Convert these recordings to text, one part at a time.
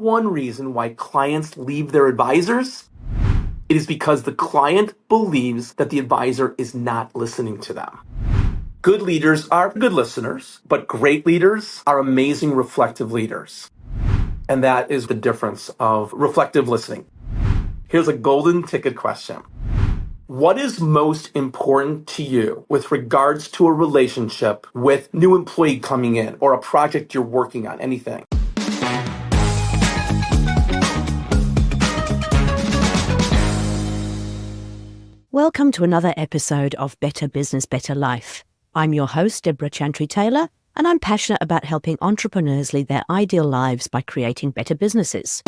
one reason why clients leave their advisors. It is because the client believes that the advisor is not listening to them. Good leaders are good listeners, but great leaders are amazing reflective leaders. And that is the difference of reflective listening. Here's a golden ticket question. What is most important to you with regards to a relationship with new employee coming in or a project you're working on, anything? Welcome to another episode of Better Business, Better Life. I'm your host, Debra Chantry-Taylor, and I'm passionate about helping entrepreneurs lead their ideal lives by creating better businesses.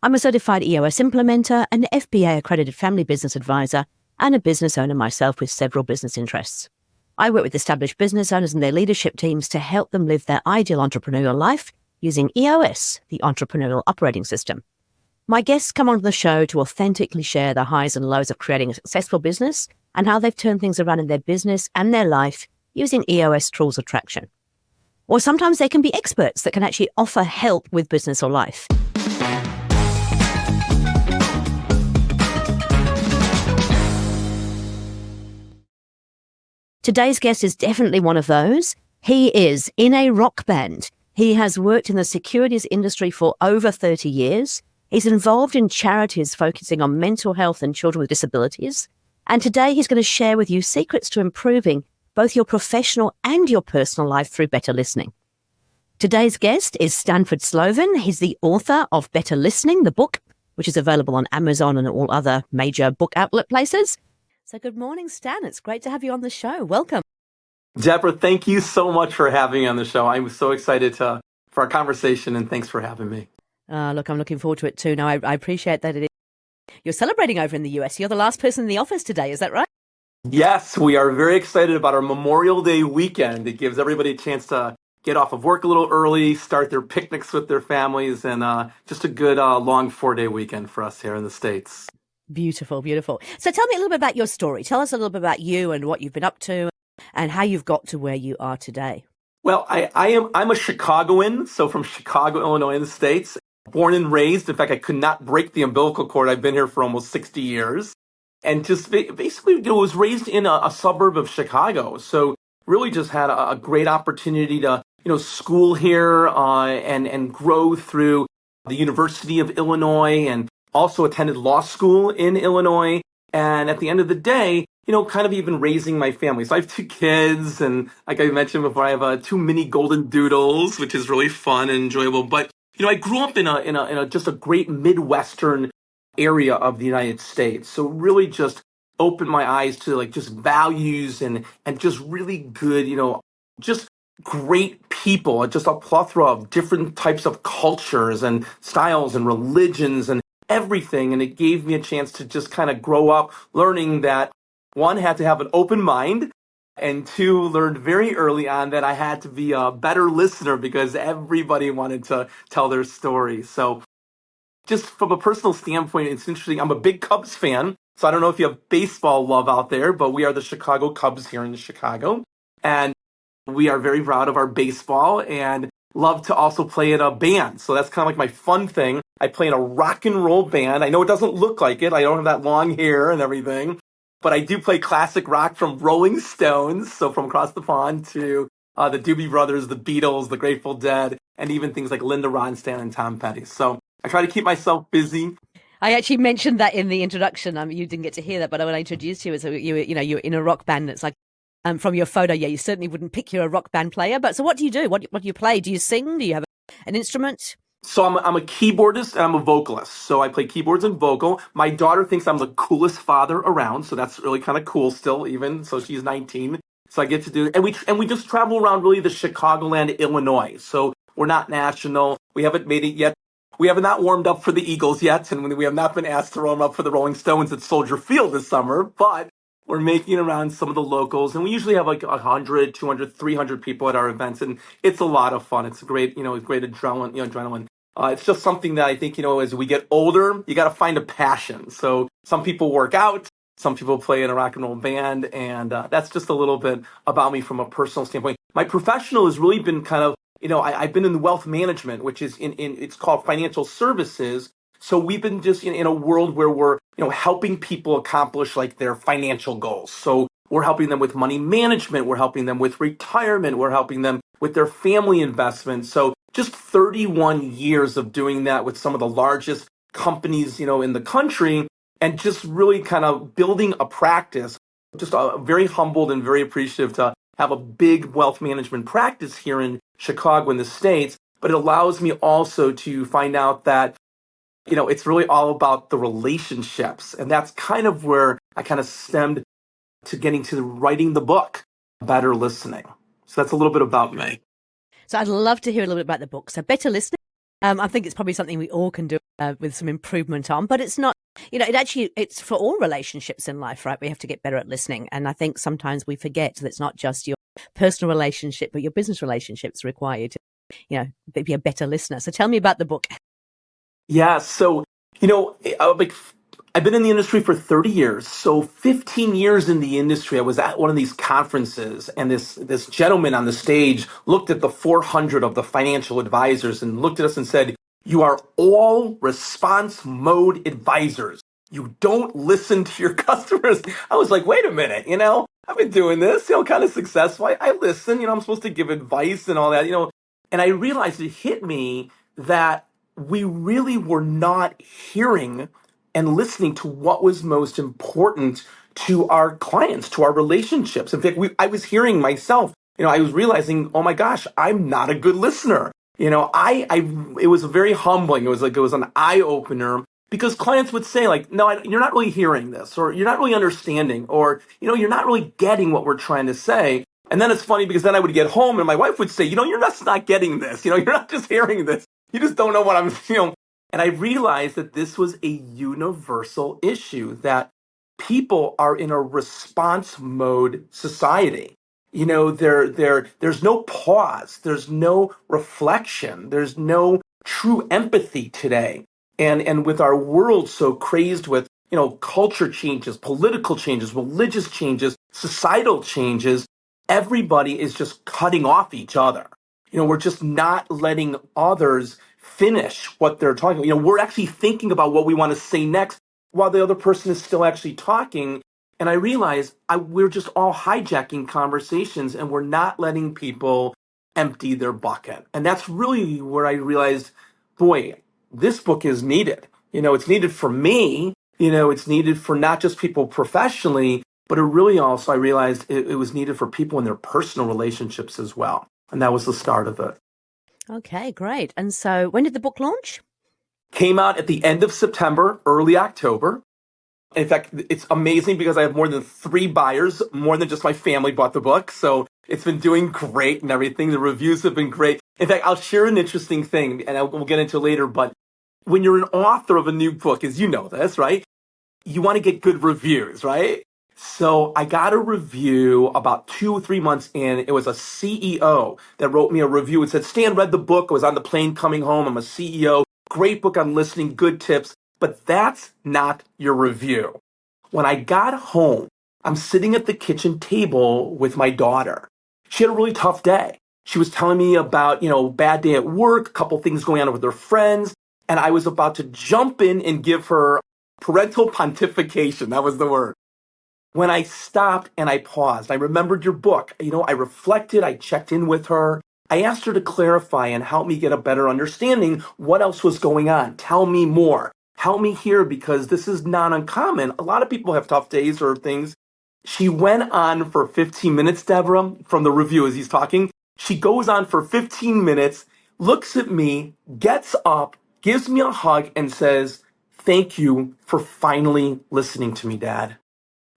I'm a certified EOS implementer, an FBA-accredited family business advisor, and a business owner myself with several business interests. I work with established business owners and their leadership teams to help them live their ideal entrepreneurial life using EOS, the Entrepreneurial Operating System. My guests come onto the show to authentically share the highs and lows of creating a successful business and how they've turned things around in their business and their life using EOS tools of traction. Or sometimes they can be experts that can actually offer help with business or life. Today's guest is definitely one of those. He is in a rock band. He has worked in the securities industry for over 30 years. He's involved in charities focusing on mental health and children with disabilities. And today he's going to share with you secrets to improving both your professional and your personal life through better listening. Today's guest is Stanford Slovin. He's the author of Better Listening, the book, which is available on Amazon and all other major book outlet places. So good morning, Stan. It's great to have you on the show. Welcome. Debra, thank you so much for having me on the show. I'm so excited for our conversation, and thanks for having me. Look, I'm looking forward to it too. Now, I appreciate that you're celebrating over in the US. You're the last person in the office today. Is that right? Yes, we are very excited about our Memorial Day weekend. It gives everybody a chance to get off of work a little early, start their picnics with their families, and just a good long 4-day weekend for us here in the States. Beautiful, beautiful. So tell me a little bit about your story. Tell us a little bit about you and what you've been up to and how you've got to where you are today. Well, I'm a Chicagoan, so from Chicago, Illinois in the States, born and raised. In fact, I could not break the umbilical cord. I've been here for almost 60 years. And just basically was raised in a suburb of Chicago. So really just had a great opportunity to, school here and grow through the University of Illinois, and also attended law school in Illinois. And at the end of the day, kind of even raising my family. So I have 2 kids, and like I mentioned before, I have 2 mini golden doodles, which is really fun and enjoyable. But, I grew up in a just a great Midwestern area of the United States. So really just opened my eyes to like just values and just really good, just great people, just a plethora of different types of cultures and styles and religions and everything. And it gave me a chance to just kind of grow up learning that, 1, had to have an open mind, and 2, learned very early on that I had to be a better listener because everybody wanted to tell their story. So just from a personal standpoint, it's interesting. I'm a big Cubs fan, so I don't know if you have baseball love out there, but we are the Chicago Cubs here in Chicago. And we are very proud of our baseball and love to also play in a band. So that's kind of like my fun thing. I play in a rock and roll band. I know it doesn't look like it. I don't have that long hair and everything. But I do play classic rock from Rolling Stones, so from across the pond, to the Doobie Brothers, the Beatles, the Grateful Dead, and even things like Linda Ronstadt and Tom Petty. So I try to keep myself busy. I actually mentioned that in the introduction. You didn't get to hear that, but when I introduced you, you're in a rock band. It's like from your photo, you certainly wouldn't pick you're a rock band player. But so what do you do? What do you play? Do you sing? Do you have an instrument? So I'm a keyboardist and I'm a vocalist. So I play keyboards and vocal. My daughter thinks I'm the coolest father around, so that's really kind of cool still, even. So she's 19. So I get to do, and we just travel around really the Chicagoland, Illinois. So we're not national. We haven't made it yet. We have not warmed up for the Eagles yet, and we have not been asked to warm up for the Rolling Stones at Soldier Field this summer, but we're making it around some of the locals, and we usually have like 100, 200, 300 people at our events, and it's a lot of fun. It's a great, great adrenaline. It's just something that I think, as we get older, you got to find a passion. So some people work out, Some people play in a rock and roll band. And that's just a little bit about me from a personal standpoint. My professional has really been kind of, I've been in wealth management, which is it's called financial services. So we've been just in a world where we're, helping people accomplish like their financial goals. So we're helping them with money management. We're helping them with retirement. We're helping them with their family investments. So just 31 years of doing that with some of the largest companies, in the country, and just really kind of building a practice. Just very humbled and very appreciative to have a big wealth management practice here in Chicago in the States. But it allows me also to find out that, it's really all about the relationships. And that's kind of where I kind of stemmed to getting to writing the book, Better Listening. So that's a little bit about me. So I'd love to hear a little bit about the book. So Better Listening. I think it's probably something we all can do with some improvement on, but it's not, it's for all relationships in life, right? We have to get better at listening. And I think sometimes we forget that it's not just your personal relationship, but your business relationships require you to, be a better listener. So tell me about the book. Yeah. So, I've been in the industry for 30 years. So 15 years in the industry, I was at one of these conferences, and this gentleman on the stage looked at the 400 of the financial advisors and looked at us and said, "You are all response mode advisors. You don't listen to your customers." I was like, wait a minute, I've been doing this, kind of successful. I listen, I'm supposed to give advice and all that, and I realized it hit me that we really were not hearing and listening to what was most important to our clients, to our relationships. In fact, I was hearing myself, I was realizing, oh my gosh, I'm not a good listener. It was very humbling. It was an eye opener because clients would say like, no, you're not really hearing this, or you're not really understanding, or, you're not really getting what we're trying to say. And then it's funny because then I would get home and my wife would say, you're just not getting this. You're not just hearing this. You just don't know what I'm, And I realized that this was a universal issue, that people are in a response mode society. There's no pause. There's no reflection. There's no true empathy today. And with our world so crazed with, culture changes, political changes, religious changes, societal changes, everybody is just cutting off each other. We're just not letting others finish what they're talking about. We're actually thinking about what we want to say next while the other person is still actually talking. And I realized we're just all hijacking conversations and we're not letting people empty their bucket. And that's really where I realized, boy, this book is needed. It's needed for me. It's needed for not just people professionally, but it really also, I realized it was needed for people in their personal relationships as well. And that was the start of it. Okay, great. And so when did the book launch? Came out at the end of September, early October. In fact, it's amazing because I have more than 3 buyers, more than just my family bought the book. So it's been doing great and everything. The reviews have been great. In fact, I'll share an interesting thing, and we'll get into it later. But when you're an author of a new book, as you know this, right? You want to get good reviews, right? So I got a review about 2 or 3 months in. It was a CEO that wrote me a review. It said, "Stan read the book. I was on the plane coming home. I'm a CEO. Great book on listening, good tips." But that's not your review. When I got home, I'm sitting at the kitchen table with my daughter. She had a really tough day. She was telling me about, bad day at work, a couple things going on with her friends. And I was about to jump in and give her parental pontification. That was the word. When I stopped and I paused, I remembered your book. I reflected, I checked in with her. I asked her to clarify and help me get a better understanding what else was going on. Tell me more. Help me here because this is not uncommon. A lot of people have tough days or things. She went on for 15 minutes, Debra, from the review as he's talking. She goes on for 15 minutes, looks at me, gets up, gives me a hug and says, "Thank you for finally listening to me, Dad."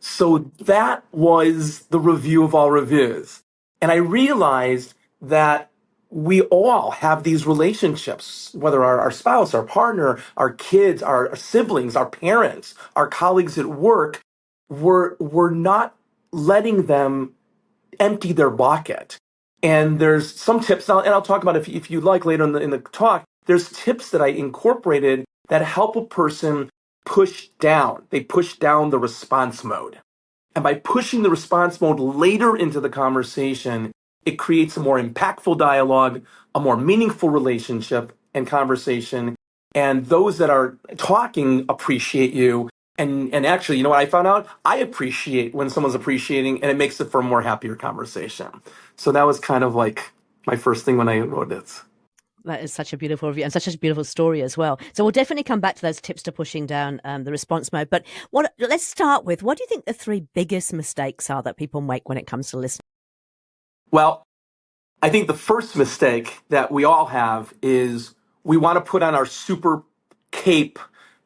So that was the review of all reviews. And I realized that we all have these relationships, whether our spouse, our partner, our kids, our siblings, our parents, our colleagues at work, we're not letting them empty their bucket. And there's some tips, and I'll talk about if you like later in the talk, there's tips that I incorporated that help a person push down. They push down the response mode. And by pushing the response mode later into the conversation, it creates a more impactful dialogue, a more meaningful relationship and conversation. And those that are talking appreciate you. And actually, you know what I found out? I appreciate when someone's appreciating, and it makes it for a more happier conversation. So that was kind of like my first thing when I wrote it. That is such a beautiful review and such a beautiful story as well. So we'll definitely come back to those tips to pushing down the response mode. But let's start with, what do you think the three biggest mistakes are that people make when it comes to listening? Well, I think the first mistake that we all have is we want to put on our super cape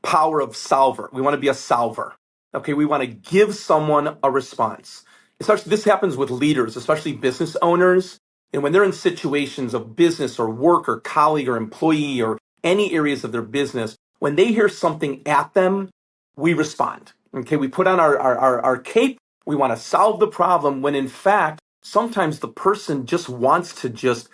power of solver. We want to be a solver. Okay, we want to give someone a response. Especially this happens with leaders, especially business owners. And when they're in situations of business or work or colleague or employee or any areas of their business, when they hear something at them, we respond. Okay, we put on our cape. We want to solve the problem when in fact, sometimes the person just wants to just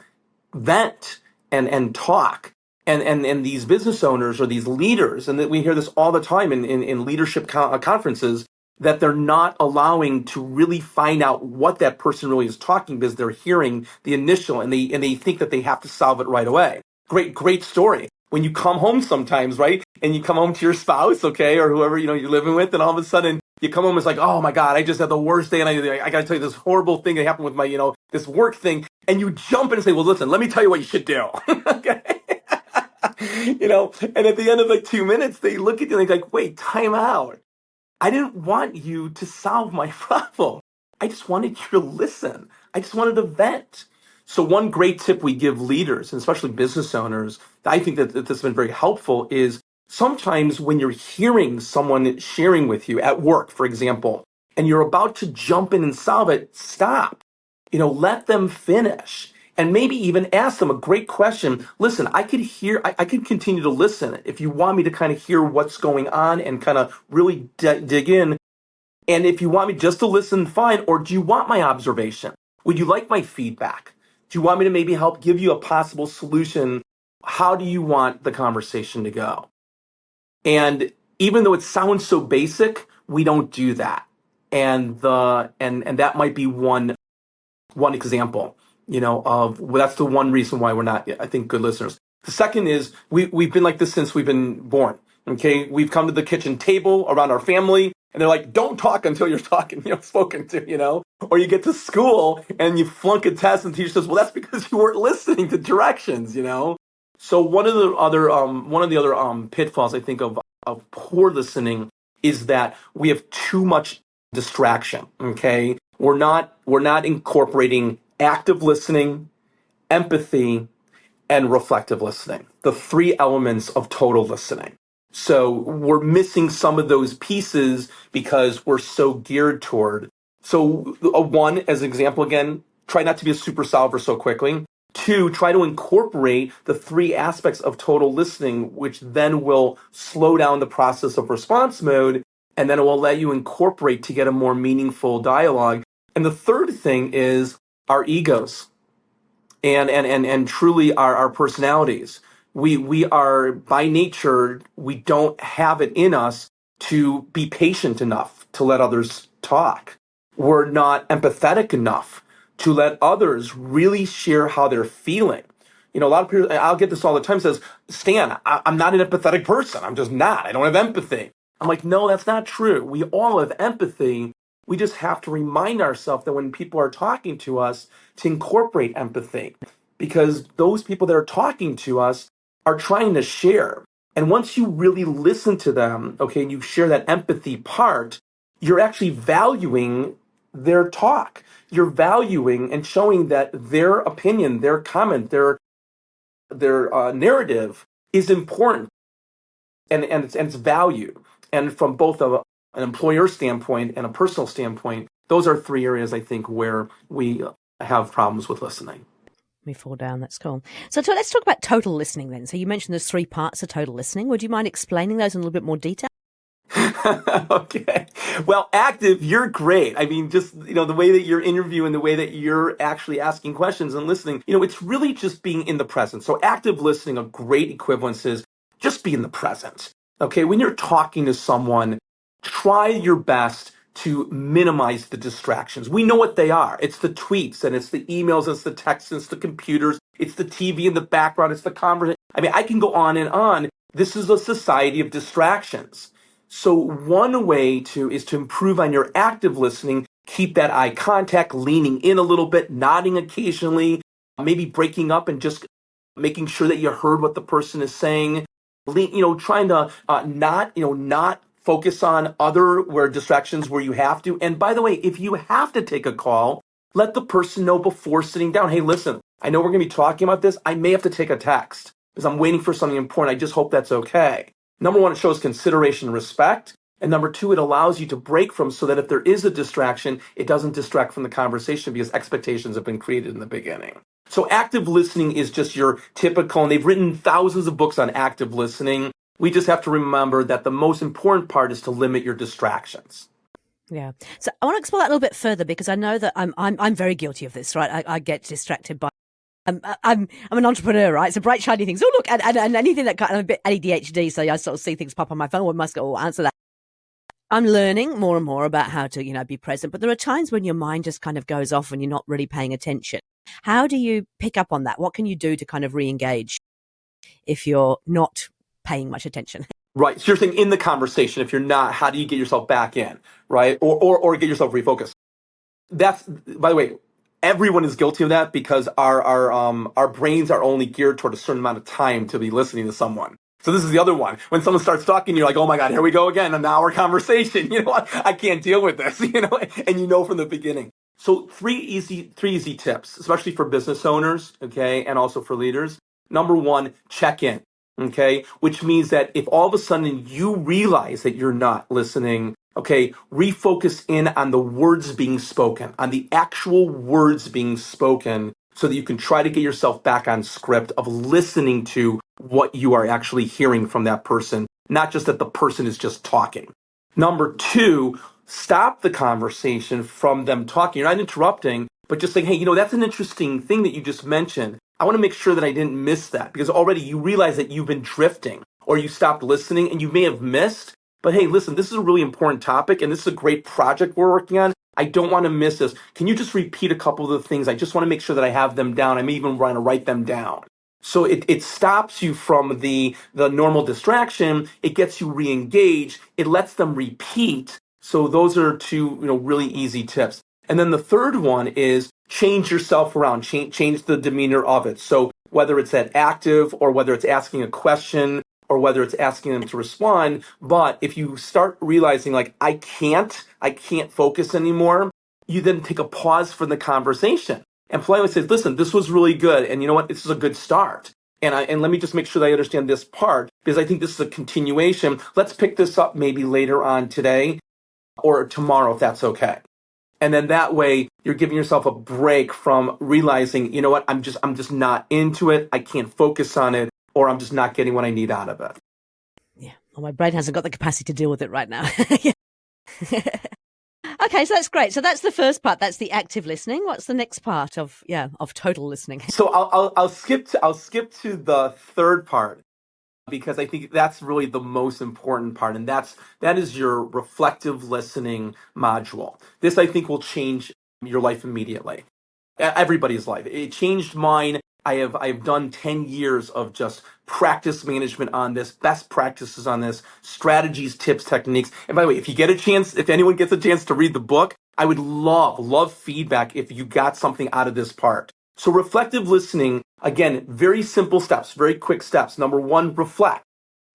vent and talk. And these business owners or these leaders, and that we hear this all the time in leadership conferences, that they're not allowing to really find out what that person really is talking, because they're hearing the initial and they think that they have to solve it right away. Great story. When you come home sometimes, right? And you come home to your spouse, okay, or whoever, you know, you're living with, and all of a sudden you come home, it's like, oh my God, I just had the worst day, and I got to tell you this horrible thing that happened with my, this work thing. And you jump in and say, well, listen, let me tell you what you should do. Okay. And at the end of like 2 minutes, they look at you and they're like, wait, time out. I didn't want you to solve my problem. I just wanted you to listen. I just wanted to vent. So one great tip we give leaders, and especially business owners, I think that this has been very helpful, is sometimes when you're hearing someone sharing with you at work, for example, and you're about to jump in and solve it, stop. Let them finish. And maybe even ask them a great question. Listen, I could continue to listen if you want me to kind of hear what's going on and kind of really dig in. And if you want me just to listen, fine. Or do you want my observation? Would you like my feedback? Do you want me to maybe help give you a possible solution? How do you want the conversation to go? And even though it sounds so basic, we don't do that. And that might be one example, that's the one reason why we're not, I think, good listeners. The second is we've been like this since we've been born. Okay. We've come to the kitchen table around our family and they're like, don't talk until you're spoken to, or you get to school and you flunk a test and the teacher says, well, that's because you weren't listening to directions, So one of the other pitfalls I think of poor listening is that we have too much distraction. Okay. We're not incorporating active listening, empathy, and reflective listening, the three elements of total listening. So we're missing some of those pieces because we're so geared toward. So one, as an example, again, try not to be a super solver so quickly. Two, try to incorporate the three aspects of total listening, which then will slow down the process of response mode, and then it will let you incorporate to get a more meaningful dialogue. And the third thing is our egos and truly our personalities. We are, by nature, we don't have it in us to be patient enough to let others talk. We're not empathetic enough to let others really share how they're feeling. A lot of people, I'll get this all the time, says, Stan, I'm not an empathetic person. I'm just not. I don't have empathy. I'm like, no, that's not true. We all have empathy. We just have to remind ourselves that when people are talking to us, to incorporate empathy, because those people that are talking to us are trying to share. And once you really listen to them, okay, and you share that empathy part, you're actually valuing their talk. You're valuing and showing that their opinion, their comment, their narrative is important and it's value. And from both an employer standpoint and a personal standpoint, those are three areas I think where we have problems with listening. We fall down. That's cool. So let's talk about total listening then. So you mentioned there's three parts of total listening. Would you mind explaining those in a little bit more detail? Okay. Well, active, you're great. I mean, just, the way that you're interviewing, the way that you're actually asking questions and listening, it's really just being in the present. So active listening, a great equivalence is just be in the present. Okay, when you're talking to someone, try your best to minimize the distractions. We know what they are. It's the tweets and it's the emails, it's the texts, it's the computers, it's the TV in the background, it's the conversation. I mean, I can go on and on. This is a society of distractions. So one way is to improve on your active listening, keep that eye contact, leaning in a little bit, nodding occasionally, maybe breaking up and just making sure that you heard what the person is saying, trying to not focus on other where distractions where you have to. And by the way, if you have to take a call, let the person know before sitting down. Hey, listen, I know we're going to be talking about this. I may have to take a text because I'm waiting for something important. I just hope that's okay. Number one, it shows consideration and respect. And number two, it allows you to break from so that if there is a distraction, it doesn't distract from the conversation because expectations have been created in the beginning. So active listening is just your typical, and they've written thousands of books on active listening. We just have to remember that the most important part is to limit your distractions. Yeah. So I want to explore that a little bit further because I know that I'm very guilty of this, right? I get distracted by I'm an entrepreneur, right? So bright shiny things. Oh look, and anything that I'm a bit ADHD, so I sort of see things pop on my phone. Or must go answer that. I'm learning more and more about how to, be present. But there are times when your mind just kind of goes off and you're not really paying attention. How do you pick up on that? What can you do to kind of re-engage if you're not paying much attention? Right. So you're saying in the conversation, if you're not, how do you get yourself back in, right? Or get yourself refocused? That's, by the way, everyone is guilty of that because our brains are only geared toward a certain amount of time to be listening to someone. So this is the other one. When someone starts talking, you're like, oh my God, here we go again, an hour conversation. I can't deal with this, and from the beginning. So three easy tips, especially for business owners, okay, and also for leaders. Number one, check in, okay, which means that if all of a sudden you realize that you're not listening, okay, refocus in on the words being spoken, on the actual words being spoken, so that you can try to get yourself back on script of listening to what you are actually hearing from that person, not just that the person is just talking. Number two, stop the conversation from them talking. You're not interrupting, but just saying, hey, that's an interesting thing that you just mentioned. I want to make sure that I didn't miss that because already you realize that you've been drifting or you stopped listening and you may have missed. But hey, listen, this is a really important topic and this is a great project we're working on. I don't want to miss this. Can you just repeat a couple of the things? I just want to make sure that I have them down. I may even want to write them down. So it stops you from the normal distraction. It gets you re-engaged. It lets them repeat. So those are two, really easy tips. And then the third one is change yourself around, change the demeanor of it. So whether it's that active or whether it's asking a question or whether it's asking them to respond. But if you start realizing like, I can't focus anymore, you then take a pause from the conversation and politely says, listen, this was really good. And you know what? This is a good start. And let me just make sure that I understand this part because I think this is a continuation. Let's pick this up maybe later on today or tomorrow if that's okay. And then that way you're giving yourself a break from realizing, you know what, I'm just not into it. I can't focus on it, or I'm just not getting what I need out of it. Yeah. Well, my brain hasn't got the capacity to deal with it right now. Okay, so that's great. So that's the first part. That's the active listening. What's the next part of total listening? So I'll skip to the third part because I think that's really the most important part, and that is your reflective listening module. This I think will change your life immediately. Everybody's life. It changed mine. I've done 10 years of just practice management on this, best practices on this, strategies, tips, techniques. And by the way, if anyone gets a chance to read the book, I would love feedback if you got something out of this part. So reflective listening, again, very simple steps, very quick steps. Number one, reflect.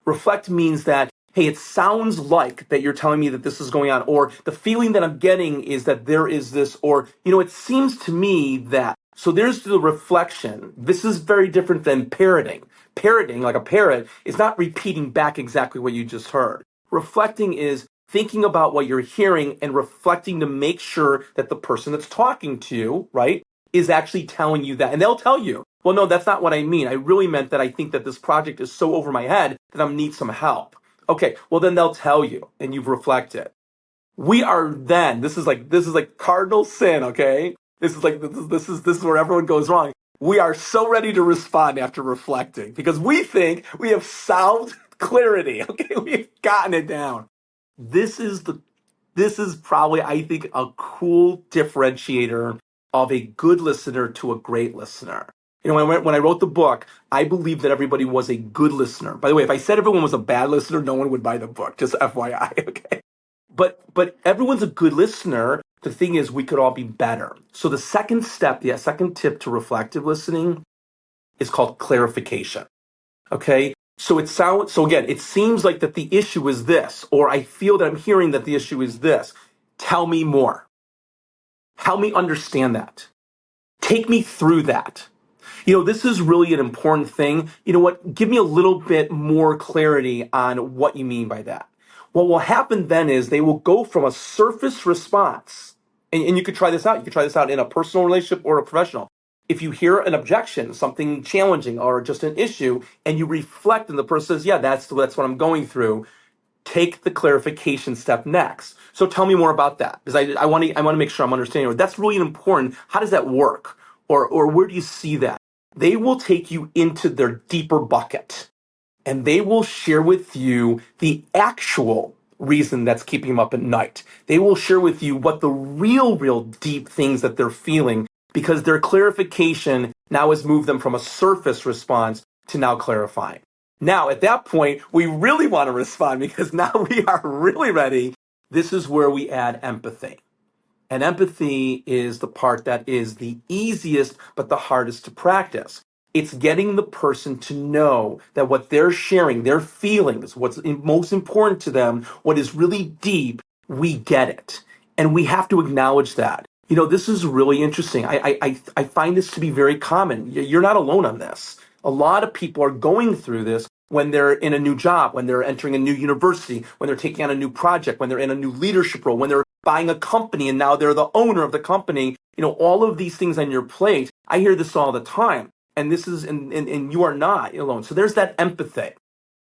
Reflect means that, hey, it sounds like that you're telling me that this is going on, or the feeling that I'm getting is that there is this, or, it seems to me that. So there's the reflection. This is very different than parroting. Parroting, like a parrot, is not repeating back exactly what you just heard. Reflecting is thinking about what you're hearing and reflecting to make sure that the person that's talking to you, right, is actually telling you that. And they'll tell you, well, no, that's not what I mean. I really meant that I think that this project is so over my head that I need some help. Okay, well then they'll tell you and you've reflected. This is like cardinal sin, okay? This is where everyone goes wrong. We are so ready to respond after reflecting because we think we have solved clarity. Okay, we've gotten it down. This is probably, I think, a cool differentiator of a good listener to a great listener. When I wrote the book, I believed that everybody was a good listener. By the way, if I said everyone was a bad listener, no one would buy the book. Just FYI, okay? But everyone's a good listener. The thing is, we could all be better. So the second step, the second tip to reflective listening is called clarification. Okay? So again, it seems like that the issue is this, or I feel that I'm hearing that the issue is this. Tell me more. Help me understand that. Take me through that. This is really an important thing. You know what? Give me a little bit more clarity on what you mean by that. What will happen then is they will go from a surface response, and you could try this out. You could try this out in a personal relationship or a professional. If you hear an objection, something challenging, or just an issue, and you reflect, and the person says, "Yeah, that's what I'm going through," take the clarification step next. So tell me more about that, because I want to make sure I'm understanding. That's really important. How does that work, or where do you see that? They will take you into their deeper bucket, and they will share with you the actual reason that's keeping them up at night. They will share with you what the real deep things that they're feeling, because their clarification now has moved them from a surface response to now clarifying. Now, at that point, we really want to respond, because now we are really ready. This is where we add empathy. And empathy is the part that is the easiest, but the hardest to practice. It's getting the person to know that what they're sharing, their feelings, what's most important to them, what is really deep, we get it. And we have to acknowledge that. This is really interesting. I find this to be very common. You're not alone on this. A lot of people are going through this when they're in a new job, when they're entering a new university, when they're taking on a new project, when they're in a new leadership role, when they're buying a company and now they're the owner of the company. All of these things on your plate. I hear this all the time. And this is, and you are not alone. So there's that empathy.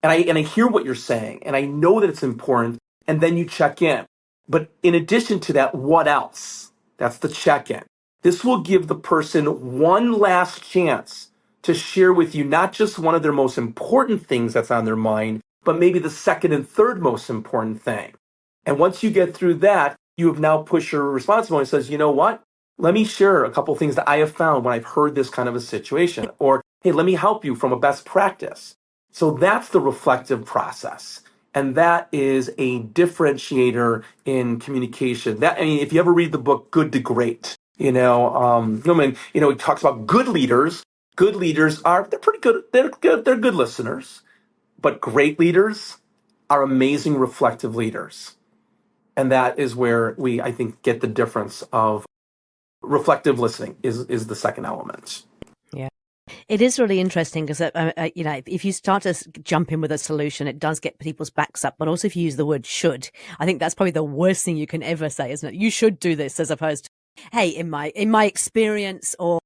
And I hear what you're saying, and I know that it's important. And then you check in. But in addition to that, what else? That's the check-in. This will give the person one last chance to share with you not just one of their most important things that's on their mind, but maybe the second and third most important thing. And once you get through that, you have now pushed your responsibility and says, you know what? Let me share a couple of things that I have found when I've heard this kind of a situation. Or, hey, let me help you from a best practice. So that's the reflective process. And that is a differentiator in communication. If you ever read the book Good to Great, it talks about good leaders. Good leaders they're pretty good. They're good listeners. But great leaders are amazing reflective leaders. And that is where we, I think, get the difference of reflective listening is the second element. Yeah. It is really interesting because, if you start to jump in with a solution, it does get people's backs up. But also if you use the word should, I think that's probably the worst thing you can ever say, isn't it? You should do this, as opposed to, hey, in my experience, or,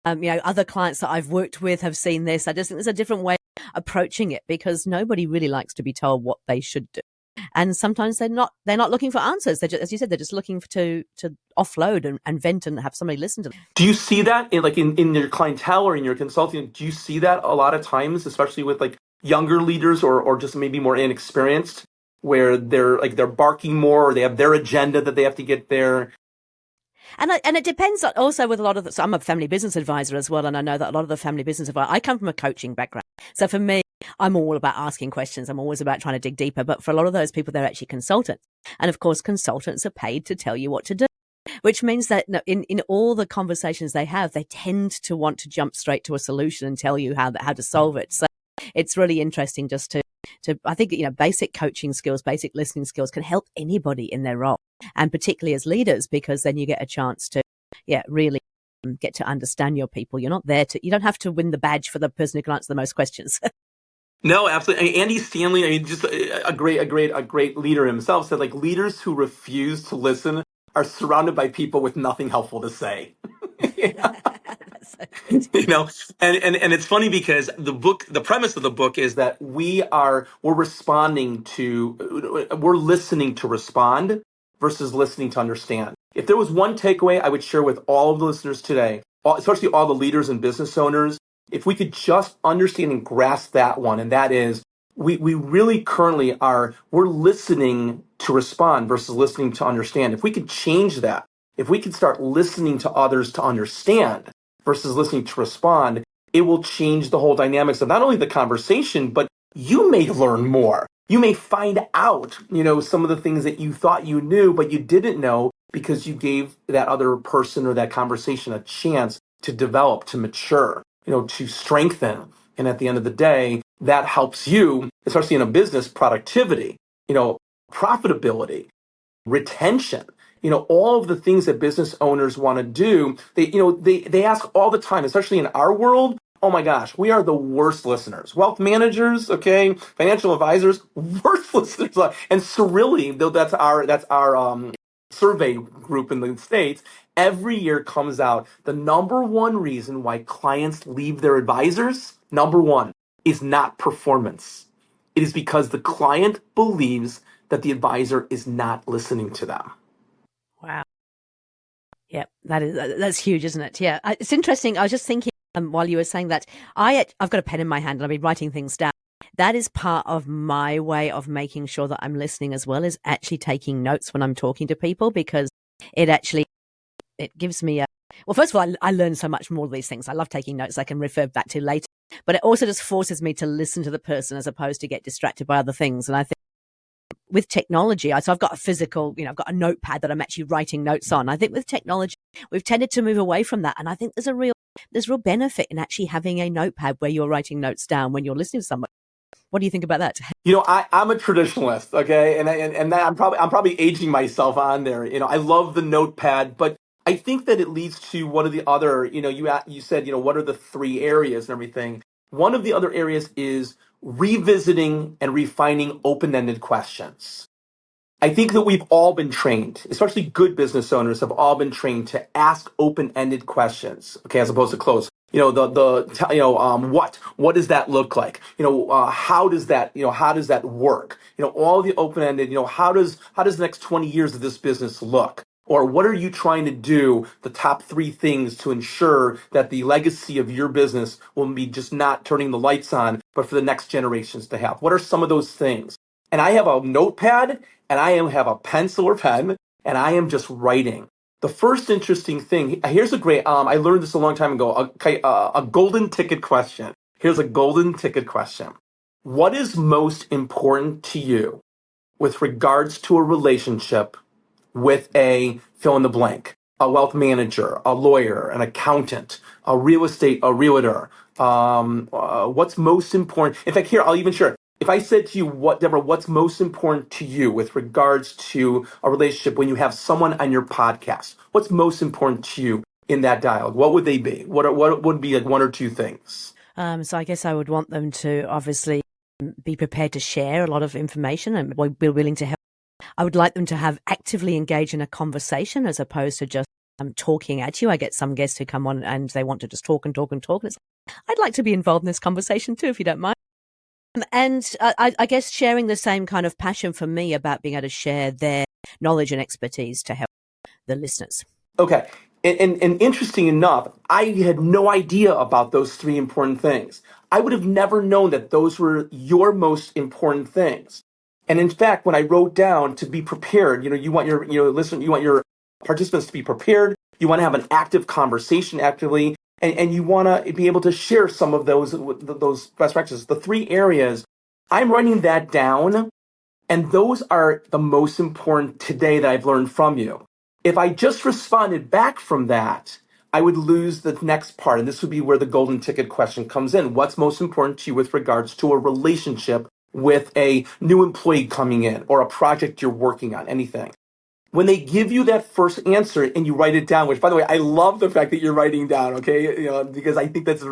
other clients that I've worked with have seen this. I just think there's a different way of approaching it, because nobody really likes to be told what they should do. And sometimes they're not looking for answers. They're just, as you said, they're just looking to offload and vent and have somebody listen to them. Do you see that in your clientele or in your consulting? Do you see that a lot of times, especially with younger leaders or just maybe more inexperienced, where they're barking more, or they have their agenda that they have to get there? And it depends also with a lot of so I'm a family business advisor as well, and I know that a lot of the family business advisors, I come from a coaching background. So for me, I'm all about asking questions. I'm always about trying to dig deeper. But for a lot of those people, they're actually consultants. And of course, consultants are paid to tell you what to do, which means that in all the conversations they have, they tend to want to jump straight to a solution and tell you how to solve it. So it's really interesting just to I think, basic coaching skills, basic listening skills can help anybody in their role, and particularly as leaders, because then you get a chance to, really get to understand your people. You don't have to win the badge for the person who can answer the most questions. No, absolutely. Andy Stanley, just a great leader himself, said leaders who refuse to listen are surrounded by people with nothing helpful to say. And it's funny because the premise of the book is that we're listening to respond versus listening to understand. If there was one takeaway I would share with all of the listeners today, especially all the leaders and business owners, if we could just understand and grasp that one, and that is, we really currently we're listening to respond versus listening to understand. If we could change that, if we could start listening to others to understand versus listening to respond, it will change the whole dynamics of not only the conversation, but you may learn more. You may find out, some of the things that you thought you knew, but you didn't know because you gave that other person or that conversation a chance to develop, to mature, to strengthen. And at the end of the day, that helps you, especially in a business, productivity, profitability, retention, all of the things that business owners want to do. They ask all the time, especially in our world. Oh my gosh, we are the worst listeners. Wealth managers, okay, financial advisors, worst listeners. And Cerilli, though that's our survey group in the States, every year comes out the number one reason why clients leave their advisors, number one, is not performance. It is because the client believes that the advisor is not listening to them. Wow. Yeah, that's huge, isn't it? Yeah, it's interesting. I was just thinking while you were saying that, I've got a pen in my hand and I've been writing things down. That is part of my way of making sure that I'm listening as well, is actually taking notes when I'm talking to people, because it gives me well, first of all, I learn so much more of these things. I love taking notes I can refer back to later, but it also just forces me to listen to the person as opposed to get distracted by other things. And I think with technology, so I've got a physical, I've got a notepad that I'm actually writing notes on. I think with technology, we've tended to move away from that. And I think there's real benefit in actually having a notepad where you're writing notes down when you're listening to someone. What do you think about that? I'm a traditionalist, okay, and that I'm probably aging myself on there. I love the notepad, but I think that it leads to one of the other. You said, what are the three areas and everything. One of the other areas is revisiting and refining open-ended questions. I think that we've all been trained, especially good business owners have all been trained to ask open-ended questions, okay, as opposed to closed. What does that look like? How does that work? All the open-ended, how does the next 20 years of this business look? Or what are you trying to do, the top three things to ensure that the legacy of your business will be just not turning the lights on, but for the next generations to have? What are some of those things? And I have a notepad and have a pencil or pen and I am just writing. The first interesting thing, here's a great, I learned this a long time ago, a golden ticket question. Here's a golden ticket question. What is most important to you with regards to a relationship with a fill in the blank, a wealth manager, a lawyer, an accountant, a realtor? What's most important? In fact, here, I'll even share. If I said to you, Deborah, what's most important to you with regards to a relationship when you have someone on your podcast? What's most important to you in that dialogue? What would they be? What would be like one or two things? So I guess I would want them to obviously be prepared to share a lot of information and be willing to help. I would like them to have actively engage in a conversation as opposed to just talking at you. I get some guests who come on and they want to just talk and talk and talk. And it's I'd like to be involved in this conversation too, if you don't mind. And I guess sharing the same kind of passion for me about being able to share their knowledge and expertise to help the listeners. Okay. And interesting enough, I had no idea about those three important things. I would have never known that those were your most important things. And in fact, when I wrote down to be prepared, you want your participants to be prepared. You want to have an active conversation actively, and you want to be able to share some of those best practices. The three areas, I'm writing that down, and those are the most important today that I've learned from you. If I just responded back from that, I would lose the next part. And this would be where the golden ticket question comes in. What's most important to you with regards to a relationship with a new employee coming in or a project you're working on, anything? When they give you that first answer and you write it down, which by the way, I love the fact that you're writing down, okay? Because I think that's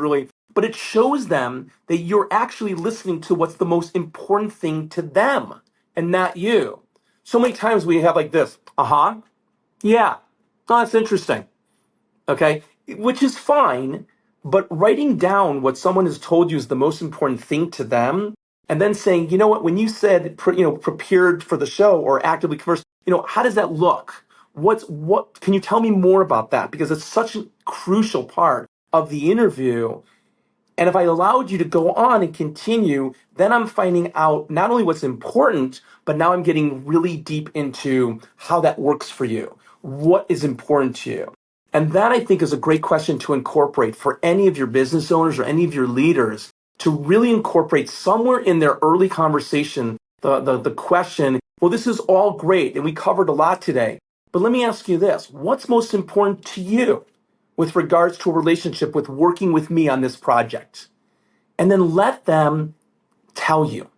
but it shows them that you're actually listening to what's the most important thing to them and not you. So many times we have like this, yeah, oh, that's interesting. Okay, which is fine, but writing down what someone has told you is the most important thing to them, and then saying, you know what, when you said, prepared for the show or actively converse, how does that look? What can you tell me more about that? Because it's such a crucial part of the interview. And if I allowed you to go on and continue, then I'm finding out not only what's important, but now I'm getting really deep into how that works for you. What is important to you? And that I think is a great question to incorporate for any of your business owners or any of your leaders to really incorporate somewhere in their early conversation the question, well, this is all great and we covered a lot today, but let me ask you this. What's most important to you with regards to a relationship with working with me on this project? And then let them tell you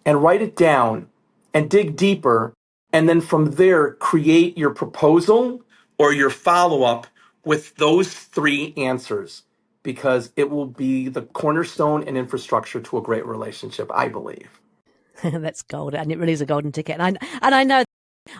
and write it down and dig deeper. And then from there, create your proposal or your follow-up with those three answers, because it will be the cornerstone and infrastructure to a great relationship, I believe. That's gold, and it really is a golden ticket. And I know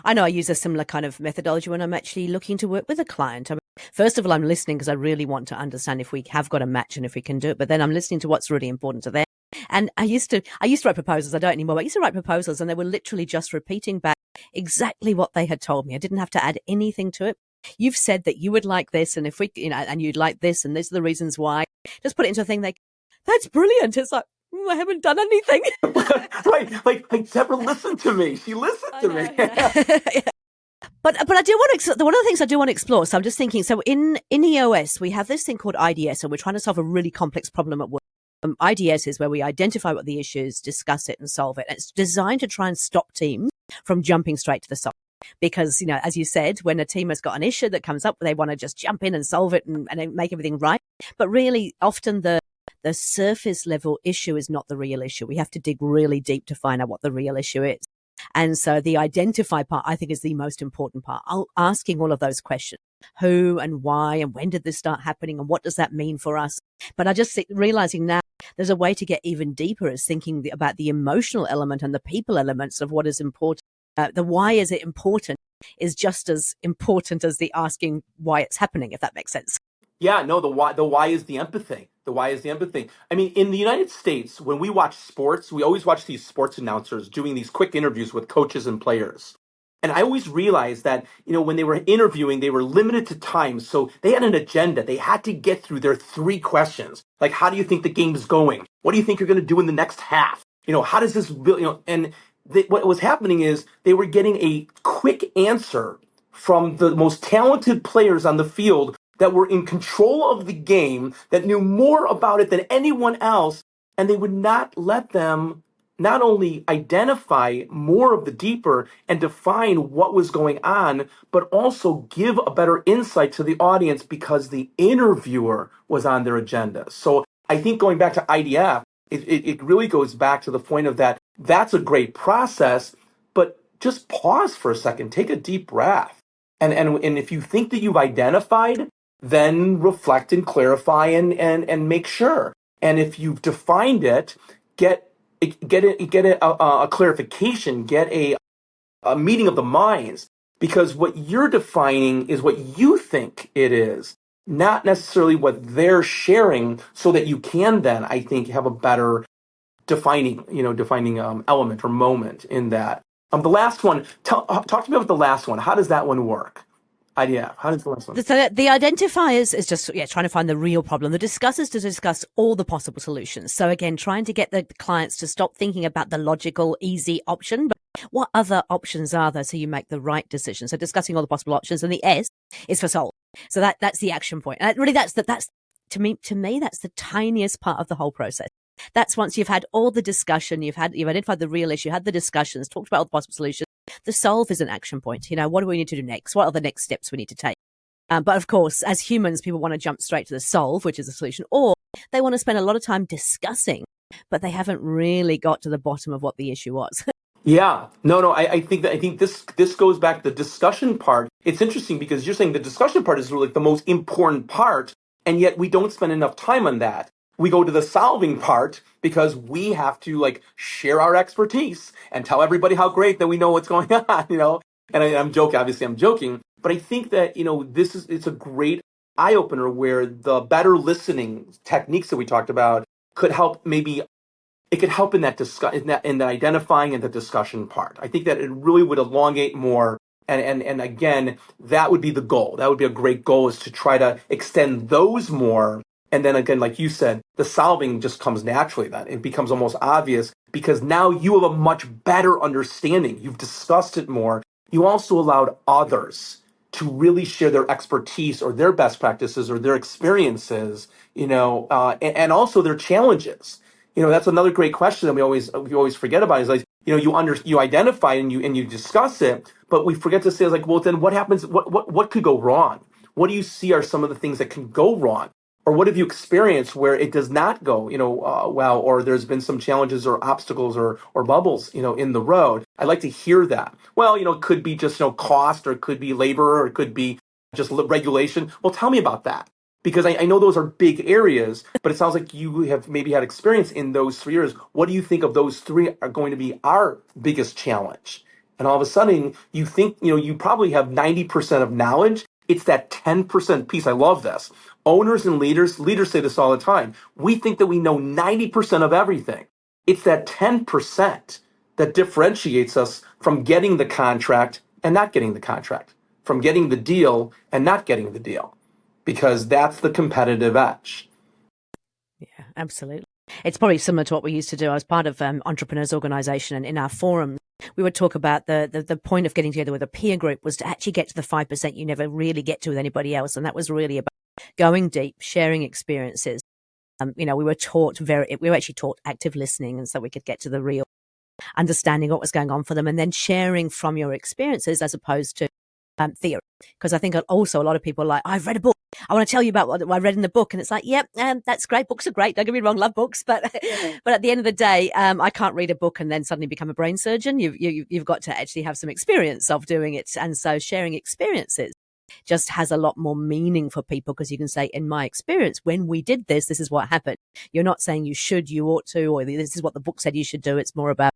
I use a similar kind of methodology when I'm actually looking to work with a client. First of all, I'm listening because I really want to understand if we have got a match and if we can do it. But then I'm listening to what's really important to them. And I used to write proposals. I don't anymore. But I used to write proposals, and they were literally just repeating back exactly what they had told me. I didn't have to add anything to it. You've said that you would like this, and if we, and you'd like this, and these are the reasons why. Just put it into a thing. That's brilliant. It's like, I haven't done anything. Right. Like Debra listened to me. She listened to me. Yeah. But I do want to, one of the things I do want to explore. So I'm just thinking, so in EOS, we have this thing called IDS, and we're trying to solve a really complex problem at work. IDS is where we identify what the issue is, discuss it and solve it. And it's designed to try and stop teams from jumping straight to the solve. Because, as you said, when a team has got an issue that comes up, they want to just jump in and solve it and make everything right. But really, often the surface level issue is not the real issue. We have to dig really deep to find out what the real issue is. And so the identify part, I think, is the most important part. Asking all of those questions. Who and why and when did this start happening and what does that mean for us? But I just realizing now there's a way to get even deeper is thinking about the emotional element and the people elements of what is important. The why is it important is just as important as the asking why it's happening, if that makes sense. Yeah, no, the why is the empathy. The why is the empathy. I mean, in the United States, when we watch sports, we always watch these sports announcers doing these quick interviews with coaches and players. And I always realized that, when they were interviewing, they were limited to time. So they had an agenda. They had to get through their three questions. Like, how do you think the game is going? What do you think you're going to do in the next half? How does this, and what was happening is they were getting a quick answer from the most talented players on the field that were in control of the game, that knew more about it than anyone else, and they would not let them not only identify more of the deeper and define what was going on, but also give a better insight to the audience because the interviewer was on their agenda. So I think going back to IDF, it really goes back to the point of that's a great process, but just pause for a second, take a deep breath. And if you think that you've identified, then reflect and clarify and make sure. And if you've defined it, get a clarification, get a meeting of the minds, because what you're defining is what you think it is, not necessarily what they're sharing, so that you can then, I think, have a better defining element or moment in that. The last one, talk to me about the last one. How does that one work? Idea. How does the last one? So the identifiers is just trying to find the real problem. The discussers to discuss all the possible solutions. So again, trying to get the clients to stop thinking about the logical, easy option, but what other options are there so you make the right decision? So discussing all the possible options, and the S is for solve. So that's the action point. And really, that's to me that's the tiniest part of the whole process. That's once you've had all the discussion, you've identified the real issue, had the discussions, talked about all the possible solutions. The solve is an action point. What do we need to do next? What are the next steps we need to take? But of course, as humans, people want to jump straight to the solve, which is the solution, or they want to spend a lot of time discussing, but they haven't really got to the bottom of what the issue was. Yeah, no. I think this goes back to the discussion part. It's interesting because you're saying the discussion part is really the most important part, and yet we don't spend enough time on that. We go to the solving part because we have to share our expertise and tell everybody how great that we know what's going on, And I'm joking, obviously I'm joking, but I think that, it's a great eye opener where the better listening techniques that we talked about could help it could help in that in the identifying and the discussion part. I think that it really would elongate more. And again, that would be the goal. That would be a great goal, is to try to extend those more And then again, like you said, the solving just comes naturally then. It becomes almost obvious because now you have a much better understanding. You've discussed it more. You also allowed others to really share their expertise or their best practices or their experiences, and also their challenges. That's another great question that we always forget about is like, you identify and you discuss it, but we forget to say like, well, then what happens? What could go wrong? What do you see are some of the things that can go wrong? Or what have you experienced where it does not go, well, or there's been some challenges or obstacles or bubbles, in the road? I'd like to hear that. Well, it could be just, cost, or it could be labor, or it could be just regulation. Well, tell me about that. Because I know those are big areas, but it sounds like you have maybe had experience in those 3 years. What do you think of those three are going to be our biggest challenge? And all of a sudden, you think, you probably have 90% of knowledge. It's that 10% piece. I love this. Owners and leaders say this all the time. We think that we know 90% of everything. It's that 10% that differentiates us from getting the contract and not getting the contract, from getting the deal and not getting the deal, because that's the competitive edge. Yeah, absolutely. It's probably similar to what we used to do. I was part of Entrepreneurs Organization, and in our forum, we would talk about the point of getting together with a peer group was to actually get to the 5% you never really get to with anybody else. And that was really about going deep, sharing experiences. We were actually taught active listening, and so we could get to the real understanding what was going on for them, and then sharing from your experiences as opposed to theory. Because I think also a lot of people are like, I've read a book, I want to tell you about what I read in the book. And it's like, yep, that's great. Books are great. Don't get me wrong, love books. But at the end of the day, I can't read a book and then suddenly become a brain surgeon. You've got to actually have some experience of doing it. And so sharing experiences just has a lot more meaning for people, because you can say, in my experience, when we did this, this is what happened. You're not saying you should, you ought to, or this is what the book said you should do. It's more about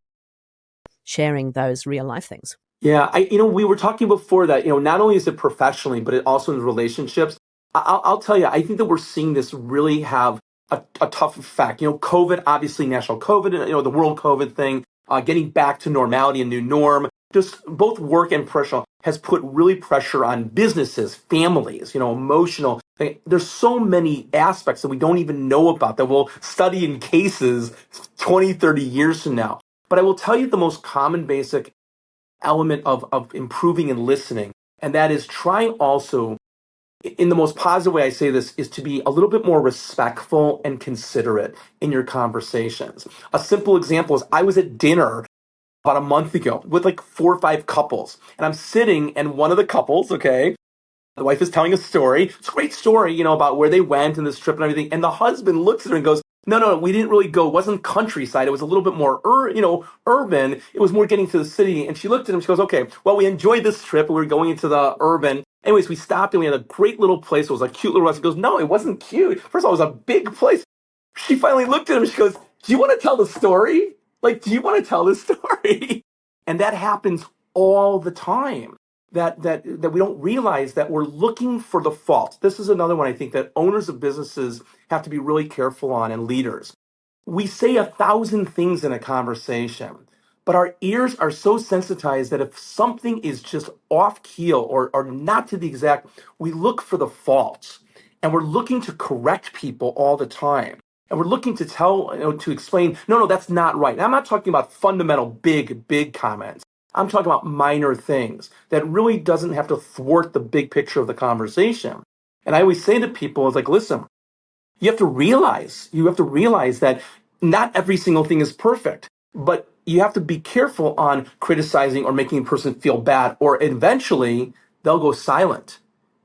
sharing those real life things. Yeah, we were talking before that, not only is it professionally, but it also in relationships. I'll tell you, I think that we're seeing this really have a tough effect. COVID, obviously national COVID, the world COVID thing, getting back to normality and new norm, just both work and personal has put really pressure on businesses, families, emotional. There's so many aspects that we don't even know about that we'll study in cases 20, 30 years from now. But I will tell you the most common basic element of improving and listening, and that is trying also, in the most positive way I say this, is to be a little bit more respectful and considerate in your conversations. A simple example is I was at dinner about a month ago with like 4 or 5 couples, and I'm sitting, and one of the couples, okay, the wife is telling a story. It's a great story, about where they went and this trip and everything. And the husband looks at her and goes, no, we didn't really go. It wasn't countryside. It was a little bit more, urban. It was more getting to the city. And she looked at him. She goes, okay, well, we enjoyed this trip. We were going into the urban. Anyways, we stopped and we had a great little place. It was a cute little restaurant. He goes, no, it wasn't cute. First of all, it was a big place. She finally looked at him. She goes, do you want to tell the story? Like, do you want to tell the story? And that happens all the time. That we don't realize that we're looking for the fault. This is another one I think that owners of businesses have to be really careful on, and leaders. We say 1,000 things in a conversation, but our ears are so sensitized that if something is just off keel or not to the exact, we look for the faults, and we're looking to correct people all the time. And we're looking to to explain, no, that's not right. And I'm not talking about fundamental, big comments. I'm talking about minor things that really doesn't have to thwart the big picture of the conversation. And I always say to people, it's like, listen, you have to realize that not every single thing is perfect, but you have to be careful on criticizing or making a person feel bad, or eventually they'll go silent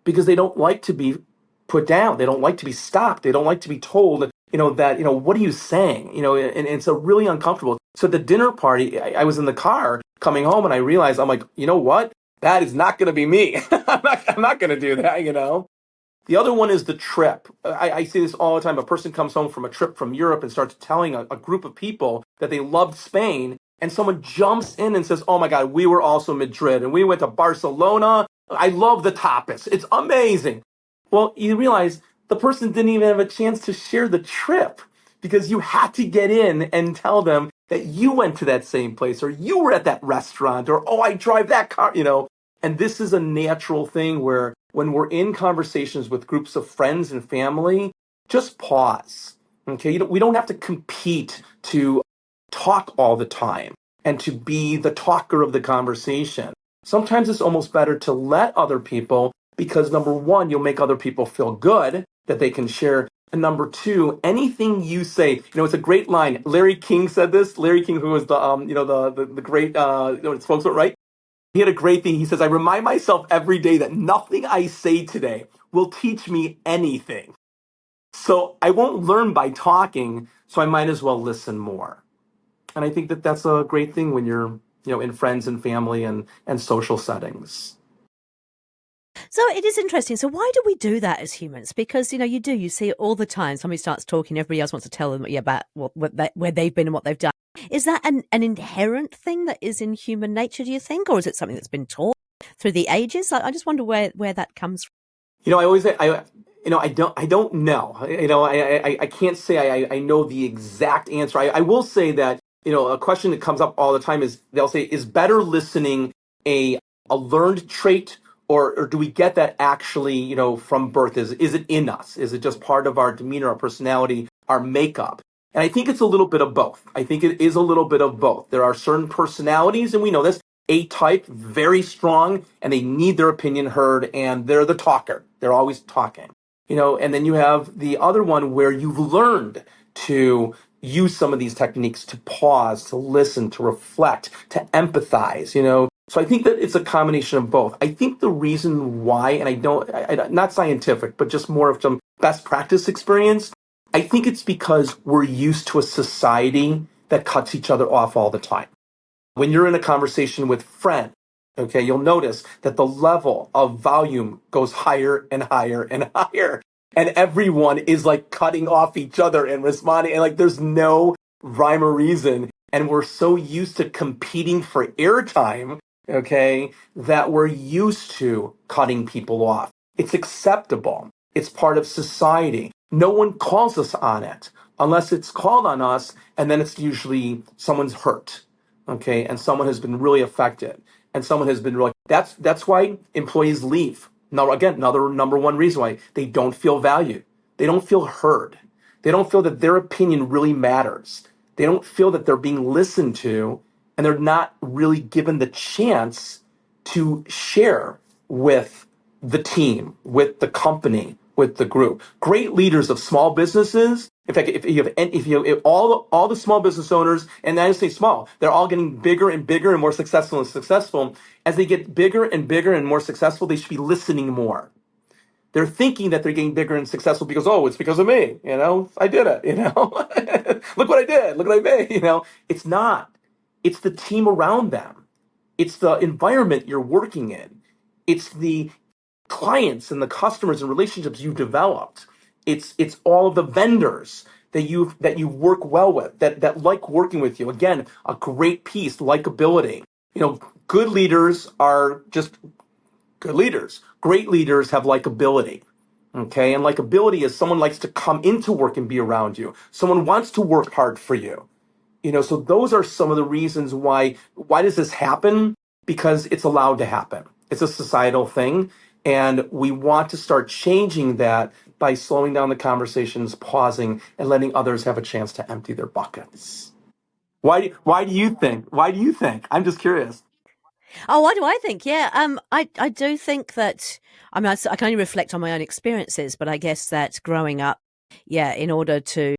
because they don't like to be put down. They don't like to be stopped. They don't like to be told, what are you saying? And it's a really uncomfortable. So at the dinner party, I was in the car coming home, and I realized, I'm like, you know what? That is not going to be me. I'm not going to do that, The other one is the trip. I see this all the time. A person comes home from a trip from Europe and starts telling a group of people that they loved Spain, and someone jumps in and says, oh my God, we were also in Madrid, and we went to Barcelona. I love the tapas. It's amazing. Well, you realize the person didn't even have a chance to share the trip, because you had to get in and tell them that you went to that same place, or you were at that restaurant, or, oh, I drive that car, And this is a natural thing where when we're in conversations with groups of friends and family, just pause. Okay, we don't have to compete to talk all the time and to be the talker of the conversation. Sometimes it's almost better to let other people, because number one, you'll make other people feel good that they can share. And number two, anything you say, it's a great line. Larry King said this. Larry King, who was the great spokesman, right? He had a great thing. He says, I remind myself every day that nothing I say today will teach me anything. So I won't learn by talking, so I might as well listen more. And I think that that's a great thing when you're, in friends and family and social settings. So it is interesting. So why do we do that as humans? Because, you see it all the time. Somebody starts talking, everybody else wants to tell them about where they've been and what they've done. Is that an inherent thing that is in human nature, do you think? Or is it something that's been taught through the ages? I just wonder where that comes from. I always say, I don't know. I can't say I know the exact answer. I will say that, a question that comes up all the time is, they'll say, is better listening a learned trait, or do we get that actually, from birth? Is it in us? Is it just part of our demeanor, our personality, our makeup? And I think it's a little bit of both. I think it is a little bit of both. There are certain personalities, and we know this, A-type, very strong, and they need their opinion heard, and they're the talker. They're always talking. And then you have the other one where you've learned to use some of these techniques to pause, to listen, to reflect, to empathize, So I think that it's a combination of both. I think the reason why, and I not scientific, but just more of some best practice experience, I think it's because we're used to a society that cuts each other off all the time. When you're in a conversation with friends, okay, you'll notice that the level of volume goes higher and higher and higher. And everyone is like cutting off each other and responding. And like there's no rhyme or reason. And we're so used to competing for airtime, okay, that we're used to cutting people off. It's acceptable. It's part of society. No one calls us on it unless it's called on us. And then it's usually someone's hurt. Okay, and someone has been really affected, and someone has been really. That's why employees leave. Now, again, another number one reason why they don't feel valued. They don't feel heard. They don't feel that their opinion really matters. They don't feel that they're being listened to, and they're not really given the chance to share with the team, with the company, with the group. Great leaders of small businesses. In fact, if you have all the small business owners, and I say small, they're all getting bigger and bigger and more successful and successful. As they get bigger and bigger and more successful, they should be listening more. They're thinking that they're getting bigger and successful because, it's because of me, I did it, look what I did, look what I made, It's not. It's the team around them. It's the environment you're working in. It's the clients and the customers and relationships you've developed. It's all of the vendors that you work well with, that like working with you. Again, a great piece, likability. Good leaders are just good leaders. Great leaders have likability. Okay, and likability is someone likes to come into work and be around you. Someone wants to work hard for you. So those are some of the reasons why does this happen? Because it's allowed to happen. It's a societal thing. And we want to start changing that by slowing down the conversations, pausing, and letting others have a chance to empty their buckets. Why do you think? Why do you think? I'm just curious. Oh, what do I think? Yeah, I do think that, I can only reflect on my own experiences, but I guess that growing up, in order to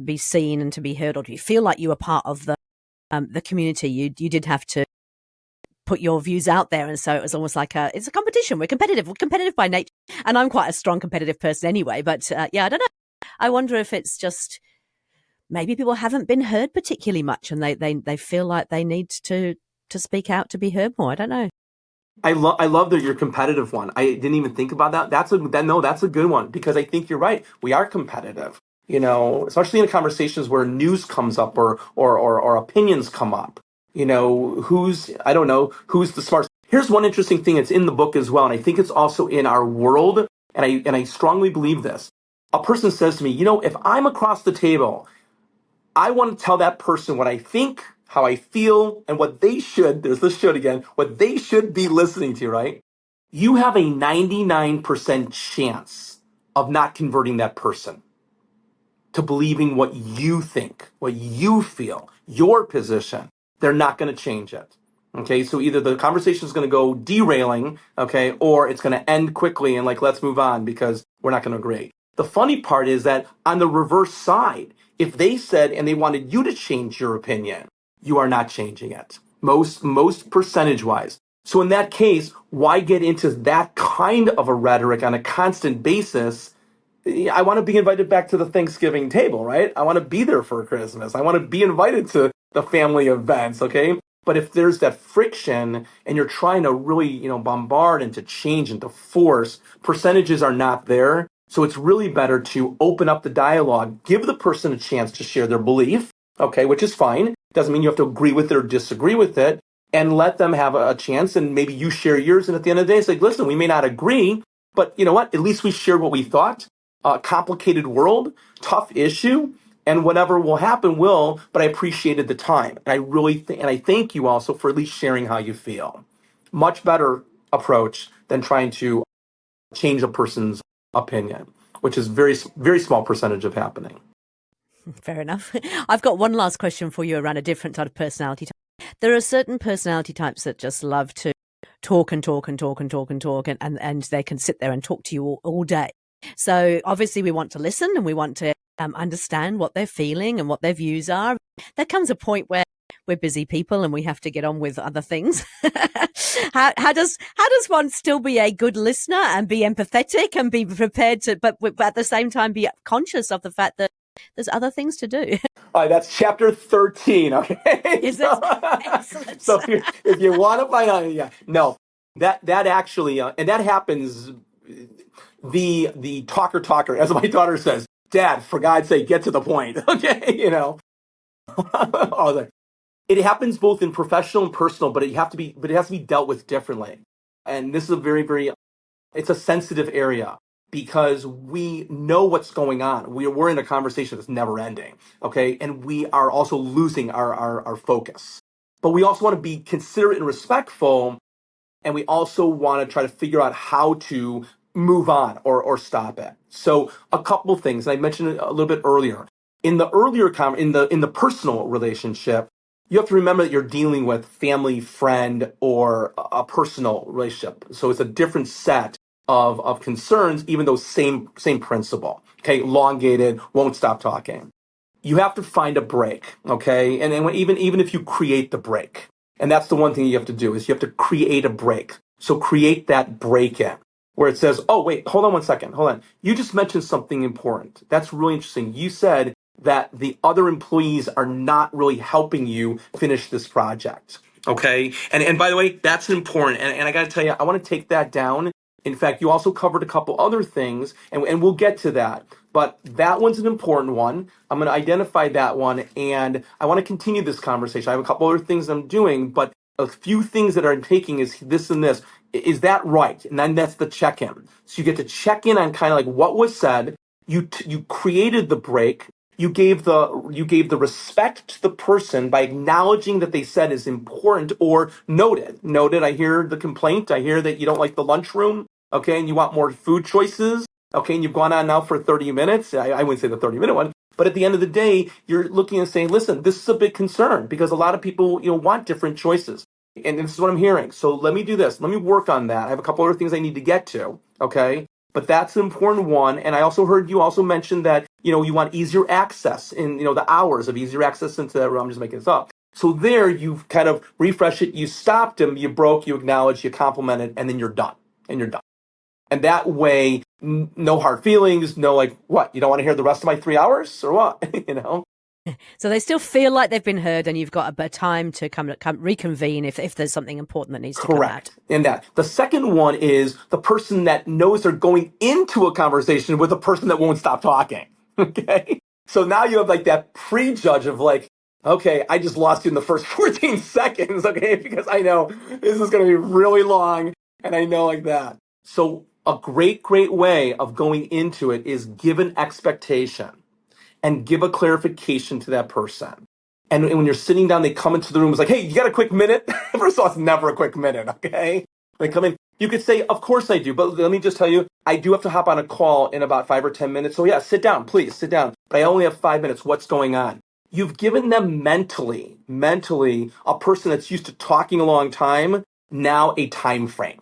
be seen and to be heard, or to feel like you were part of the community, you did have to put your views out there. And so it was almost like it's a competition. We're competitive by nature. And I'm quite a strong competitive person anyway, but I don't know. I wonder if it's just maybe people haven't been heard particularly much, and they feel like they need to speak out to be heard more. I don't know. I love that you're competitive one. I didn't even think about that. That's a good one, because I think you're right. We are competitive, especially in conversations where news comes up or opinions come up. Who's the smartest. Here's one interesting thing. It's in the book as well, and I think it's also in our world. And I strongly believe this. A person says to me, if I'm across the table, I want to tell that person what I think, how I feel, and what they should, there's the should again, what they should be listening to, right? You have a 99% chance of not converting that person to believing what you think, what you feel, your position. They're not going to change it. Okay, so either the conversation is going to go derailing, okay, or it's going to end quickly and like, let's move on because we're not going to agree. The funny part is that on the reverse side, if they said and they wanted you to change your opinion, you are not changing it. Most percentage wise. So in that case, why get into that kind of a rhetoric on a constant basis? I want to be invited back to the Thanksgiving table, right? I want to be there for Christmas. I want to be invited to the family events, okay? But if there's that friction and you're trying to really, bombard and to change and to force, percentages are not there. So it's really better to open up the dialogue, give the person a chance to share their belief, okay, which is fine. Doesn't mean you have to agree with it or disagree with it, and let them have a chance. And maybe you share yours. And at the end of the day, it's like, listen, we may not agree, but you know what? At least we shared what we thought. Complicated world, tough issue, and whatever will happen will, but I appreciated the time. And I really and I thank you also for at least sharing how you feel. Much better approach than trying to change a person's opinion, which is very, very small percentage of happening. Fair enough. I've got one last question for you around a different type of personality type. There are certain personality types that just love to talk and talk and talk and talk and talk, and they can sit there and talk to you all day. So obviously we want to listen and we want to understand what they're feeling and what their views are. There comes a point where we're busy people and we have to get on with other things. How does one still be a good listener and be empathetic and be prepared to, but at the same time be conscious of the fact that there's other things to do? All right, that's chapter 13, okay? Is it? Excellent. So if you want to find out, yeah. No, that actually, and that happens, the talker, as my daughter says, Dad, for God's sake, get to the point, okay? All that. It happens both in professional and personal, but it has to be dealt with differently. And this is a very, very, it's a sensitive area because we know what's going on. We're in a conversation that's never ending, okay? And we are also losing our focus. But we also want to be considerate and respectful, and we also want to try to figure out how to move on or stop it. So a couple of things, and I mentioned it a little bit earlier. In the personal relationship, you have to remember that you're dealing with family, friend, or a personal relationship. So it's a different set of concerns, even though same principle. Okay, elongated, won't stop talking. You have to find a break. Okay, and then even if you create the break, and that's the one thing you have to do is you have to create a break. So create that break in where it says, oh, wait, hold on one second. Hold on. You just mentioned something important. That's really interesting. You said that the other employees are not really helping you finish this project. Okay. And by the way, that's important. And I got to tell you, I want to take that down. In fact, you also covered a couple other things, and we'll get to that. But that one's an important one. I'm going to identify that one, and I want to continue this conversation. I have a couple other things I'm doing, but a few things that I'm taking is this and this. Is that right? And then that's the check-in. So you get to check in on kind of like what was said. You created the break. You gave the respect to the person by acknowledging that they said is important or noted. Noted. I hear the complaint. I hear that you don't like the lunchroom. Okay, and you want more food choices. Okay, and you've gone on now for 30 minutes. I wouldn't say the 30-minute one, but at the end of the day, you're looking and saying, listen, this is a big concern because a lot of people, want different choices. And this is what I'm hearing. So let me do this. Let me work on that. I have a couple other things I need to get to. Okay. But that's an important one. And I also heard you also mention that, you want easier access in, the hours of easier access into that room. I'm just making this up. So there you've kind of refreshed it. You stopped them. You broke, you acknowledged, you complimented, and then you're done. And you're done. And that way, no hard feelings, no like, what? You don't want to hear the rest of my 3 hours or what? So they still feel like they've been heard, and you've got a bit of time to come reconvene if there's something important that needs to come out. Correct. And that. The second one is the person that knows they're going into a conversation with a person that won't stop talking. Okay? So now you have like that prejudge of like, okay, I just lost you in the first 14 seconds, okay? Because I know this is going to be really long, and I know like that. So a great way of going into it is give an expectation and give a clarification to that person. And when you're sitting down, they come into the room, it's like, hey, you got a quick minute? First of all, it's never a quick minute, okay? They come in, You could say, of course I do, but let me just tell you, I do have to hop on a call in about 5 or 10 minutes. So yeah, sit down, please sit down. But I only have 5 minutes. What's going on? You've given them mentally, a person that's used to talking a long time, now a time frame.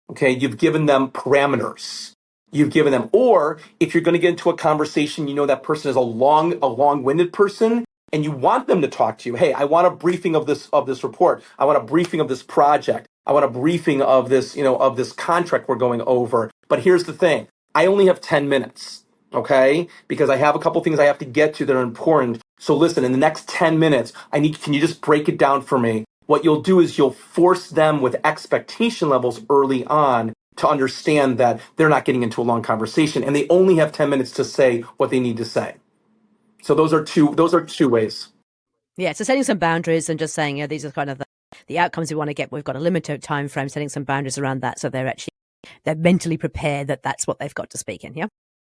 Okay. You've given them parameters. You've given them, or if you're going to get into a conversation, you know that person is a long-winded person, and you want them to talk to you. Hey, I want a briefing of this report. I want a briefing of this project. I want a briefing of this, of this contract we're going over. But here's the thing. I only have 10 minutes, okay? Because I have a couple things I have to get to that are important. So listen, in the next 10 minutes, can you just break it down for me? What you'll do is you'll force them with expectation levels early on to understand that they're not getting into a long conversation and they only have 10 minutes to say what they need to say. So those are two ways. Yeah, so setting some boundaries and just saying, these are kind of the outcomes we want to get. We've got a limited time frame, setting some boundaries around that so they're mentally prepared that that's what they've got to speak in, yeah?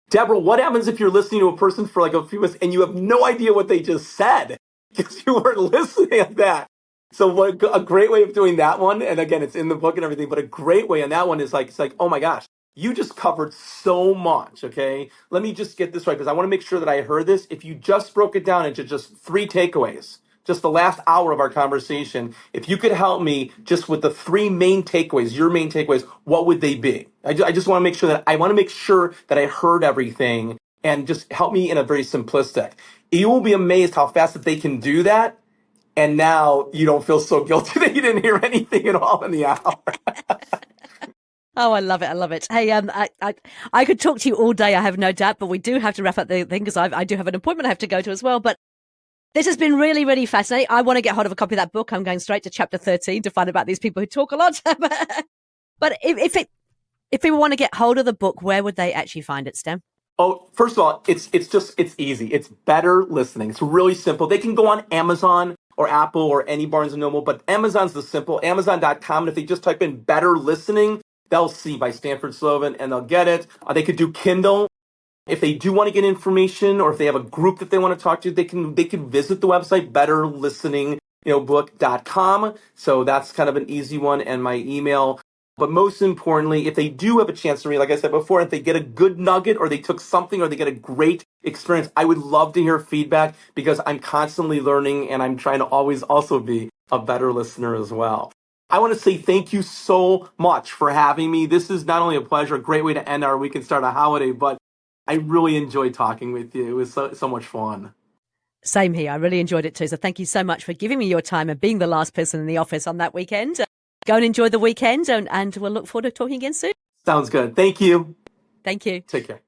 Deborah, what happens if you're listening to a person for like a few minutes and you have no idea what they just said because you weren't listening at that? So a great way of doing that one, and again, it's in the book and everything, but a great way on that one is it's like, oh my gosh, you just covered so much, okay? Let me just get this right because I want to make sure that I heard this. If you just broke it down into just 3 takeaways, just the last hour of our conversation, if you could help me just with the 3 main takeaways, your main takeaways, what would they be? I just want to make sure that I heard everything, and just help me in a very simplistic. You will be amazed how fast that they can do that. And now you don't feel so guilty that you didn't hear anything at all in the hour. Oh, I love it. I love it. Hey, I could talk to you all day, I have no doubt, but we do have to wrap up the thing because I do have an appointment I have to go to as well. But this has been really, really fascinating. I want to get hold of a copy of that book. I'm going straight to chapter 13 to find about these people who talk a lot. But if people want to get hold of the book, where would they actually find it, Stan? Oh, first of all, it's easy. It's Better Listening. It's really simple. They can go on Amazon or Apple or any Barnes and Noble, but Amazon's the simple, Amazon.com. And if they just type in Better Listening, they'll see by Stanford Slovin and they'll get it. They could do Kindle. If they do want to get information or if they have a group that they want to talk to, they can visit the website, betterlistening.book.com. So that's kind of an easy one, and my email. But most importantly, if they do have a chance to read, like I said before, if they get a good nugget or they took something or they get a great experience, I would love to hear feedback because I'm constantly learning and I'm trying to always also be a better listener as well. I want to say thank you so much for having me. This is not only a pleasure, a great way to end our week and start a holiday, but I really enjoyed talking with you. It was so much fun. Same here. I really enjoyed it too. So thank you so much for giving me your time and being the last person in the office on that weekend. Go and enjoy the weekend, and we'll look forward to talking again soon. Sounds good. Thank you. Thank you. Take care.